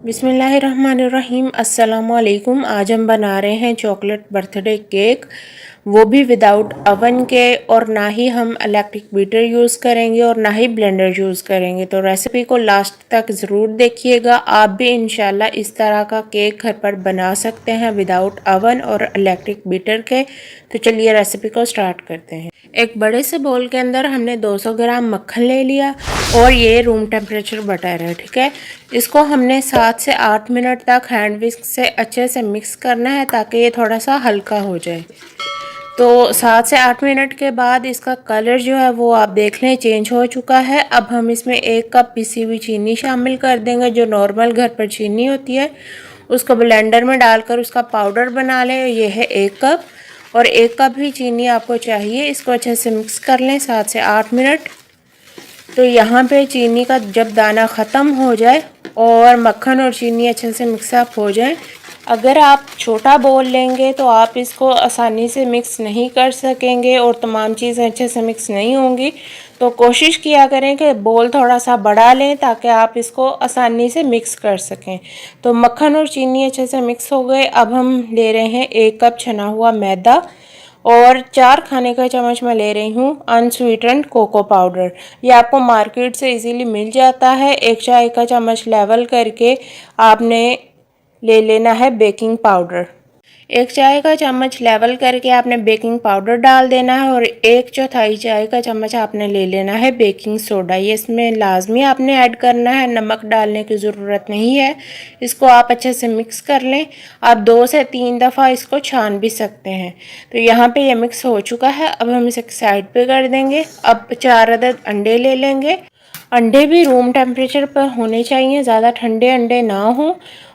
बिस्मिल्लाहिर्रहमानिर्रहीम। अस्सलामुअलैकुम। आज हम बना रहे हैं चॉकलेट बर्थडे केक, वो भी विदाउट अवन के, और ना ही हम इलेक्ट्रिक बीटर यूज़ करेंगे और ना ही ब्लेंडर यूज़ करेंगे। तो रेसिपी को लास्ट तक ज़रूर देखिएगा। आप भी इंशाल्लाह इस तरह का केक घर पर बना सकते हैं विदाउट अवन और इलेक्ट्रिक बीटर के। तो चलिए रेसिपी को स्टार्ट करते हैं। एक बड़े से बोल के अंदर हमने 200 ग्राम मक्खन ले लिया और ये रूम टेम्परेचर बटर है, ठीक है। इसको हमने 7 से 8 मिनट तक हैंड विस्क से अच्छे से मिक्स करना है ताकि ये थोड़ा सा हल्का हो जाए। तो 7 से 8 मिनट के बाद इसका कलर जो है वो आप देख लें चेंज हो चुका है। अब हम इसमें 1 कप पिसी हुई चीनी शामिल कर देंगे, जो नॉर्मल घर पर चीनी होती है। उसको ब्लेंडर में डालकर उसका पाउडर बना लें। ये है 1 कप, और 1 कप ही चीनी आपको चाहिए। इसको अच्छे से मिक्स कर लें 7 से 8 मिनट। तो यहाँ पे चीनी का जब दाना ख़त्म हो जाए और मक्खन और चीनी अच्छे से मिक्सअप हो जाए, अगर आप छोटा बोल लेंगे तो आप इसको आसानी से मिक्स नहीं कर सकेंगे और तमाम चीज़ें अच्छे से मिक्स नहीं होंगी। तो कोशिश किया करें कि बोल थोड़ा सा बड़ा लें ताकि आप इसको आसानी से मिक्स कर सकें। तो मक्खन और चीनी अच्छे से मिक्स हो गए। अब हम ले रहे हैं 1 कप छना हुआ मैदा और 4 खाने का चम्मच मैं ले रही हूँ अनस्वीटेंड कोको पाउडर। ये आपको मार्केट से इजीली मिल जाता है। 1 चाय का चम्मच लेवल करके आपने ले लेना है बेकिंग पाउडर। 1 चाय का चम्मच लेवल करके आपने बेकिंग पाउडर डाल देना है और 1/4 चाय का चम्मच आपने ले लेना है बेकिंग सोडा। ये इसमें लाजमी आपने ऐड करना है, नमक डालने की ज़रूरत नहीं है। इसको आप अच्छे से मिक्स कर लें। आप 2 से 3 दफ़ा इसको छान भी सकते हैं। तो यहाँ पे ये मिक्स हो चुका है। अब हम इसे साइड पे कर देंगे। अब 4 अदद अंडे ले लेंगे। अंडे भी रूम टेम्परेचर पर होने चाहिए, ज़्यादा ठंडे अंडे ना हों।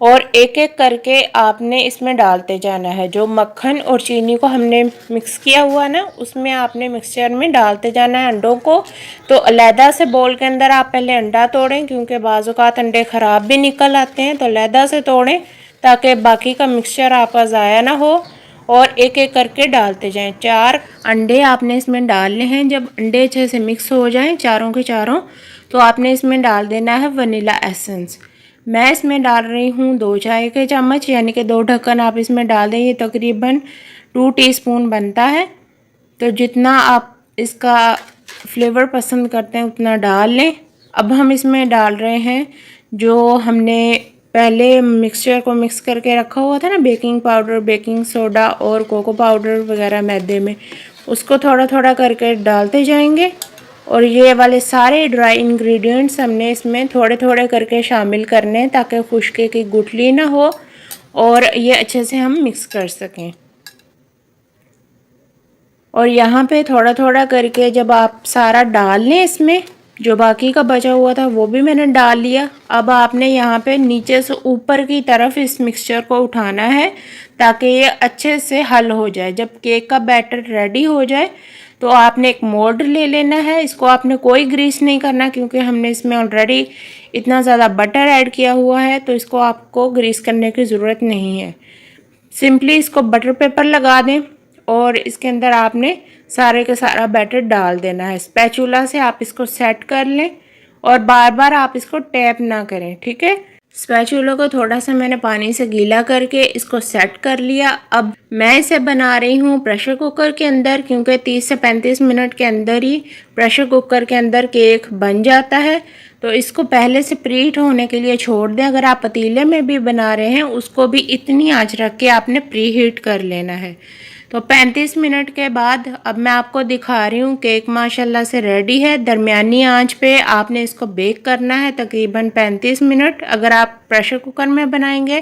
और एक एक करके आपने इसमें डालते जाना है। जो मक्खन और चीनी को हमने मिक्स किया हुआ ना, उसमें आपने मिक्सचर में डालते जाना है अंडों को। तो अलहदा से बोल के अंदर आप पहले अंडा तोड़ें, क्योंकि बाज़ औक़ात अंडे ख़राब भी निकल आते हैं। तो अलहदा से तोड़ें ताकि बाकी का मिक्सचर आपका ज़ाया ना हो, और एक एक करके डालते जाएं। 4 अंडे आपने इसमें डालने हैं। जब अंडे अच्छे से मिक्स हो जाएं चारों के चारों, तो आपने इसमें डाल देना है वनीला एसेंस। मैं इसमें डाल रही हूँ 2 चाय के चम्मच, यानी कि 2 ढक्कन आप इसमें डाल दें। ये तकरीबन 2 टीस्पून बनता है। तो जितना आप इसका फ्लेवर पसंद करते हैं उतना डाल लें। अब हम इसमें डाल रहे हैं जो हमने पहले मिक्सचर को मिक्स करके रखा हुआ था ना, बेकिंग पाउडर, बेकिंग सोडा और कोको पाउडर वगैरह मैदे में, उसको थोड़ा थोड़ा करके डालते जाएंगे। और ये वाले सारे ड्राई इंग्रेडिएंट्स हमने इसमें थोड़े थोड़े करके शामिल करने हैं ताकि खुशके की गुठली ना हो और ये अच्छे से हम मिक्स कर सकें। और यहाँ पे थोड़ा थोड़ा करके जब आप सारा डाल लें, इसमें जो बाकी का बचा हुआ था वो भी मैंने डाल लिया। अब आपने यहाँ पे नीचे से ऊपर की तरफ इस मिक्सचर को उठाना है ताकि ये अच्छे से हल हो जाए। जब केक का बैटर रेडी हो जाए तो आपने एक मोल्ड ले लेना है। इसको आपने कोई ग्रीस नहीं करना, क्योंकि हमने इसमें ऑलरेडी इतना ज़्यादा बटर ऐड किया हुआ है, तो इसको आपको ग्रीस करने की ज़रूरत नहीं है। सिंपली इसको बटर पेपर लगा दें और इसके अंदर आपने सारे का सारा बैटर डाल देना है। स्पैचुला से आप इसको सेट कर लें और बार बार आप इसको टैप ना करें, ठीक है। स्पैचुला को थोड़ा सा मैंने पानी से गीला करके इसको सेट कर लिया। अब मैं इसे बना रही हूँ प्रेशर कुकर के अंदर, क्योंकि 30 से 35 मिनट के अंदर ही प्रेशर कुकर के अंदर केक बन जाता है। तो इसको पहले से प्रीहीट होने के लिए छोड़ दें। अगर आप पतीले में भी बना रहे हैं उसको भी इतनी आंच रख के आपने प्रीहीट कर लेना है। तो 35 मिनट के बाद अब मैं आपको दिखा रही हूँ केक माशाल्लाह से रेडी है। दरमियानी आंच पे आपने इसको बेक करना है तकरीबन 35 मिनट। अगर आप प्रेशर कुकर में बनाएंगे,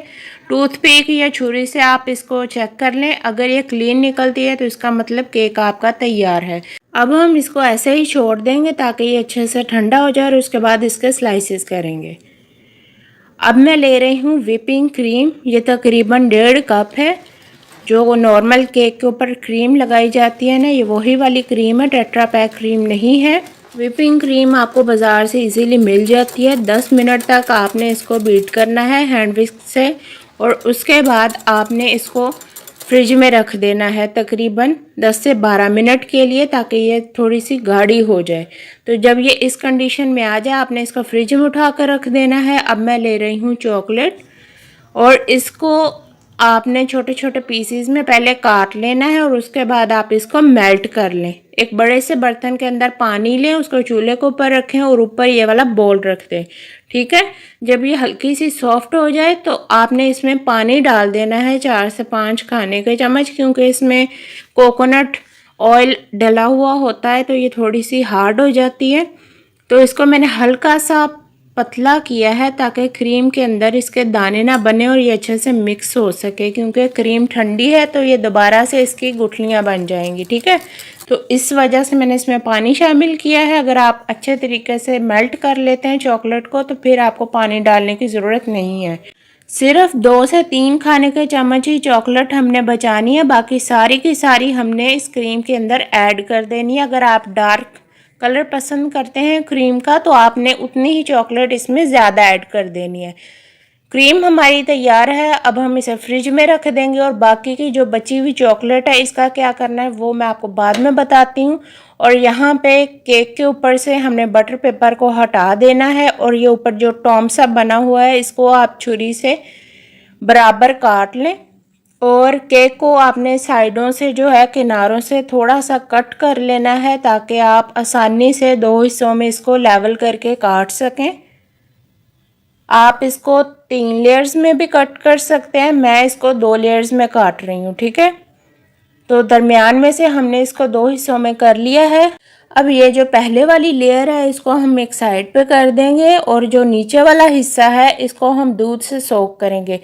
टूथपिक या छुरी से आप इसको चेक कर लें। अगर ये क्लीन निकलती है तो इसका मतलब केक आपका तैयार है। अब हम इसको ऐसे ही छोड़ देंगे ताकि ये अच्छे से ठंडा हो जाए और उसके बाद इसके स्लाइसेस करेंगे। अब मैं ले रही हूँ व्हिपिंग क्रीम। ये तकरीबन 1.5 कप है। जो नॉर्मल केक के ऊपर क्रीम लगाई जाती है ना, ये वही वाली क्रीम है, टेट्रा पैक क्रीम नहीं है। व्हिपिंग क्रीम आपको बाज़ार से इजीली मिल जाती है। 10 मिनट तक आपने इसको बीट करना है हैंड विस्क से, और उसके बाद आपने इसको फ्रिज में रख देना है तकरीबन 10 से 12 मिनट के लिए, ताकि ये थोड़ी सी गाढ़ी हो जाए। तो जब ये इस कंडीशन में आ जाए आपने इसको फ्रिज में उठा कर रख देना है। अब मैं ले रही हूँ चॉकलेट और इसको आपने छोटे छोटे पीसीज में पहले काट लेना है और उसके बाद आप इसको मेल्ट कर लें। एक बड़े से बर्तन के अंदर पानी लें, उसको चूल्हे के ऊपर रखें और ऊपर ये वाला बोल रख दें। ठीक है, जब ये हल्की सी सॉफ्ट हो जाए तो आपने इसमें पानी डाल देना है 4 से 5 खाने के चम्मच, क्योंकि इसमें कोकोनट ऑयल डला हुआ होता है तो ये थोड़ी सी हार्ड हो जाती है। तो इसको मैंने हल्का सा पतला किया है ताकि क्रीम के अंदर इसके दाने ना बने और ये अच्छे से मिक्स हो सके, क्योंकि क्रीम ठंडी है तो ये दोबारा से इसकी गुठलियाँ बन जाएंगी। ठीक है, तो इस वजह से मैंने इसमें पानी शामिल किया है। अगर आप अच्छे तरीके से मेल्ट कर लेते हैं चॉकलेट को तो फिर आपको पानी डालने की ज़रूरत नहीं है। सिर्फ 2 से 3 खाने के चम्मच ही चॉकलेट हमने बचानी है, बाकी सारी की सारी हमने इस क्रीम के अंदर ऐड कर देनी है। अगर आप डार्क कलर पसंद करते हैं क्रीम का तो आपने उतनी ही चॉकलेट इसमें ज़्यादा ऐड कर देनी है। क्रीम हमारी तैयार है, अब हम इसे फ्रिज में रख देंगे और बाकी की जो बची हुई चॉकलेट है इसका क्या करना है वो मैं आपको बाद में बताती हूँ। और यहाँ पे केक के ऊपर से हमने बटर पेपर को हटा देना है और ये ऊपर जो टॉम सा बना हुआ है इसको आप छुरी से बराबर काट लें और केक को आपने साइडों से जो है किनारों से थोड़ा सा कट कर लेना है ताकि आप आसानी से 2 हिस्सों में इसको लेवल करके काट सकें। आप इसको 3 लेयर्स में भी कट कर सकते हैं, मैं इसको 2 लेयर्स में काट रही हूँ। ठीक है, तो दरमियान में से हमने इसको 2 हिस्सों में कर लिया है। अब ये जो पहले वाली लेयर है इसको हम एक साइड पे कर देंगे और जो नीचे वाला हिस्सा है इसको हम दूध से सोक करेंगे।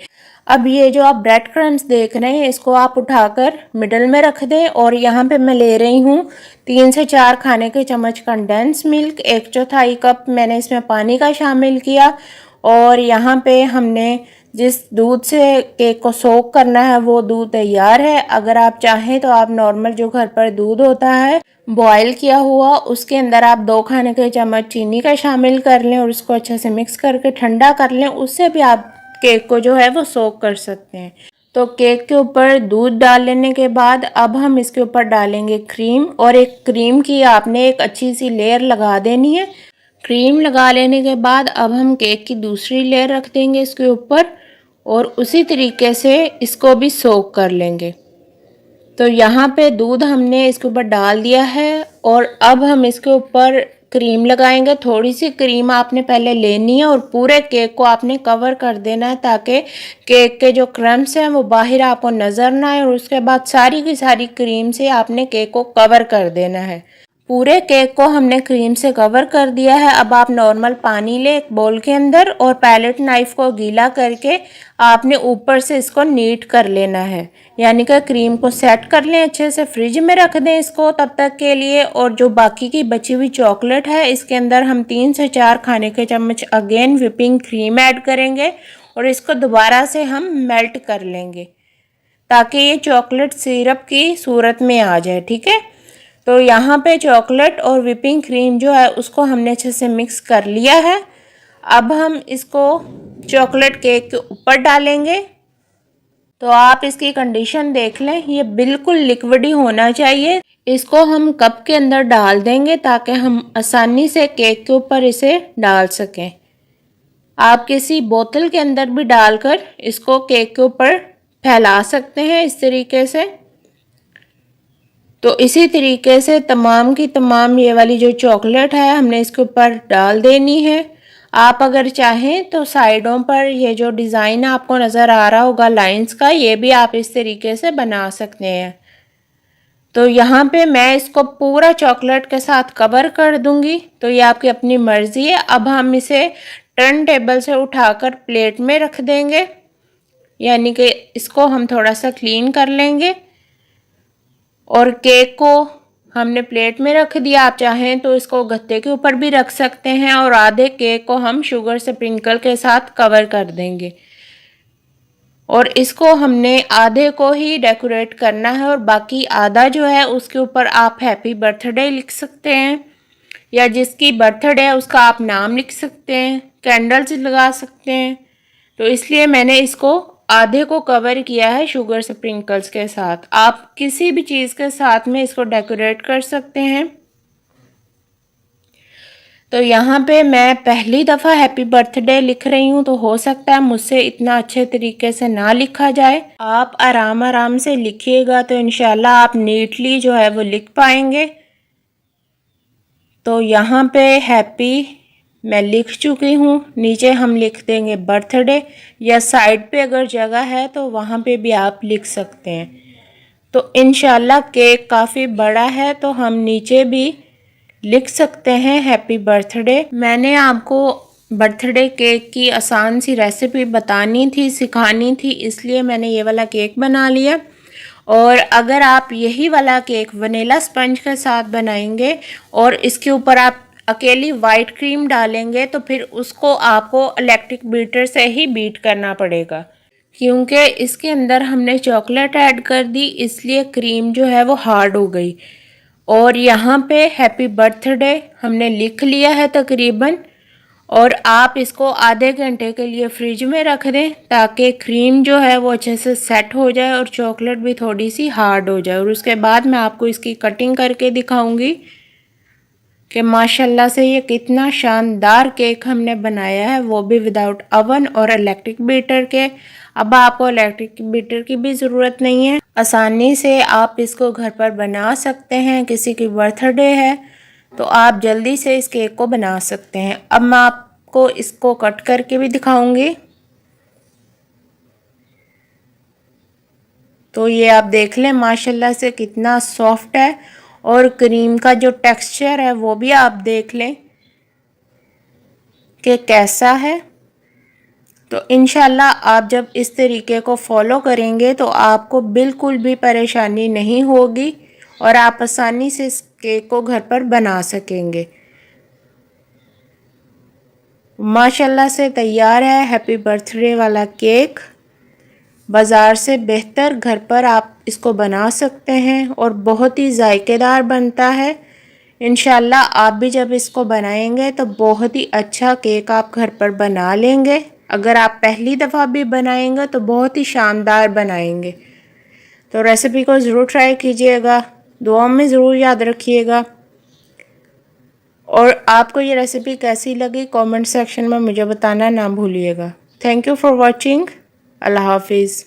अब ये जो आप ब्रेड क्रम्स देख रहे हैं इसको आप उठाकर मिडल में रख दें और यहाँ पे मैं ले रही हूँ 3 से 4 खाने के चम्मच कंडेंस मिल्क, 1/4 कप मैंने इसमें पानी का शामिल किया और यहाँ पे हमने जिस दूध से केक को सोक करना है वो दूध तैयार है। अगर आप चाहें तो आप नॉर्मल जो घर पर दूध होता है बॉयल किया हुआ उसके अंदर आप 2 खाने के चम्मच चीनी का शामिल कर लें और उसको अच्छे से मिक्स करके ठंडा कर लें, उससे भी आप केक को जो है वो सोक कर सकते हैं। तो केक के ऊपर दूध डाल लेने के बाद अब हम इसके ऊपर डालेंगे क्रीम और एक क्रीम की आपने एक अच्छी सी लेयर लगा देनी है। क्रीम लगा लेने के बाद अब हम केक की दूसरी लेयर रख देंगे इसके ऊपर और उसी तरीके से इसको भी सोक कर लेंगे। तो यहाँ पे दूध हमने इसके ऊपर डाल दिया है और अब हम इसके ऊपर क्रीम लगाएंगे। थोड़ी सी क्रीम आपने पहले लेनी है और पूरे केक को आपने कवर कर देना है ताकि केक के जो क्रम्स हैं वो बाहर आपको नज़र ना आए और उसके बाद सारी की सारी क्रीम से आपने केक को कवर कर देना है। पूरे केक को हमने क्रीम से कवर कर दिया है। अब आप नॉर्मल पानी लें एक बोल के अंदर और पैलेट नाइफ को गीला करके आपने ऊपर से इसको नीट कर लेना है, यानी कि क्रीम को सेट कर लें अच्छे से। फ्रिज में रख दें इसको तब तक के लिए। और जो बाकी की बची हुई चॉकलेट है इसके अंदर हम 3 से 4 खाने के चम्मच अगेन व्हिपिंग क्रीम ऐड करेंगे और इसको दोबारा से हम मेल्ट कर लेंगे ताकि ये चॉकलेट सिरप की सूरत में आ जाए। ठीक है, तो यहाँ पे चॉकलेट और व्हिपिंग क्रीम जो है उसको हमने अच्छे से मिक्स कर लिया है। अब हम इसको चॉकलेट केक के ऊपर डालेंगे। तो आप इसकी कंडीशन देख लें, ये बिल्कुल लिक्विडी होना चाहिए। इसको हम कप के अंदर डाल देंगे ताकि हम आसानी से केक के ऊपर इसे डाल सकें। आप किसी बोतल के अंदर भी डालकर इसको केक के ऊपर फैला सकते हैं इस तरीके से। तो इसी तरीके से तमाम की तमाम ये वाली जो चॉकलेट है हमने इसके ऊपर डाल देनी है। आप अगर चाहें तो साइडों पर ये जो डिज़ाइन आपको नज़र आ रहा होगा लाइंस का, ये भी आप इस तरीके से बना सकते हैं। तो यहाँ पे मैं इसको पूरा चॉकलेट के साथ कवर कर दूंगी, तो ये आपकी अपनी मर्ज़ी है। अब हम इसे टर्न टेबल से उठाकर प्लेट में रख देंगे, यानी कि इसको हम थोड़ा सा क्लीन कर लेंगे और केक को हमने प्लेट में रख दिया। आप चाहें तो इसको गत्ते के ऊपर भी रख सकते हैं और आधे केक को हम शुगर स्प्रिंकल के साथ कवर कर देंगे और इसको हमने आधे को ही डेकोरेट करना है और बाकी आधा जो है उसके ऊपर आप हैप्पी बर्थडे लिख सकते हैं या जिसकी बर्थडे है उसका आप नाम लिख सकते हैं, कैंडल्स लगा सकते हैं। तो इसलिए मैंने इसको आधे को कवर किया है शुगर स्प्रिंकल्स के साथ। आप किसी भी चीज़ के साथ में इसको डेकोरेट कर सकते हैं। तो यहाँ पे मैं पहली दफ़ा हैप्पी बर्थडे लिख रही हूँ, तो हो सकता है मुझसे इतना अच्छे तरीके से ना लिखा जाए। आप आराम आराम से लिखिएगा तो इंशाल्लाह आप नीटली जो है वो लिख पाएंगे। तो यहाँ पे हैप्पी मैं लिख चुकी हूँ, नीचे हम लिख देंगे बर्थडे, या साइड पे अगर जगह है तो वहाँ पे भी आप लिख सकते हैं। तो इंशाल्लाह केक काफ़ी बड़ा है तो हम नीचे भी लिख सकते हैं हैप्पी बर्थडे। मैंने आपको बर्थडे केक की आसान सी रेसिपी बतानी थी, सिखानी थी, इसलिए मैंने ये वाला केक बना लिया। और अगर आप यही वाला केक वनीला स्पंज के साथ बनाएंगे और इसके ऊपर आप अकेली वाइट क्रीम डालेंगे तो फिर उसको आपको इलेक्ट्रिक बीटर से ही बीट करना पड़ेगा, क्योंकि इसके अंदर हमने चॉकलेट ऐड कर दी, इसलिए क्रीम जो है वो हार्ड हो गई। और यहाँ पे हैप्पी बर्थडे हमने लिख लिया है तकरीबन, और आप इसको आधे घंटे के लिए फ्रिज में रख दें ताकि क्रीम जो है वो अच्छे से सेट हो जाए और चॉकलेट भी थोड़ी सी हार्ड हो जाए। और उसके बाद मैं आपको इसकी कटिंग करके दिखाऊंगी कि माशाल्लाह से ये कितना शानदार केक हमने बनाया है, वो भी विदाउट अवन और इलेक्ट्रिक बीटर के। अब आपको इलेक्ट्रिक बीटर की भी ज़रूरत नहीं है, आसानी से आप इसको घर पर बना सकते हैं। किसी की बर्थडे है तो आप जल्दी से इस केक को बना सकते हैं। अब मैं आपको इसको कट करके भी दिखाऊंगी। तो ये आप देख लें माशाल्लाह से कितना सॉफ्ट है, और क्रीम का जो टेक्सचर है वो भी आप देख लें कि कैसा है। तो इंशाल्लाह आप जब इस तरीके को फॉलो करेंगे तो आपको बिल्कुल भी परेशानी नहीं होगी और आप आसानी से इस केक को घर पर बना सकेंगे। माशाल्लाह से तैयार है हैप्पी बर्थडे वाला केक। बाज़ार से बेहतर घर पर आप इसको बना सकते हैं और बहुत ही जायकेदार बनता है। इंशाल्लाह आप भी जब इसको बनाएंगे तो बहुत ही अच्छा केक आप घर पर बना लेंगे। अगर आप पहली दफ़ा भी बनाएंगे तो बहुत ही शानदार बनाएंगे। तो रेसिपी को ज़रूर ट्राई कीजिएगा, दुआ में ज़रूर याद रखिएगा। और आपको ये रेसिपी कैसी लगी कमेंट सेक्शन में मुझे बताना ना भूलिएगा। Thank you for watching. अल्लाह हाफिज़।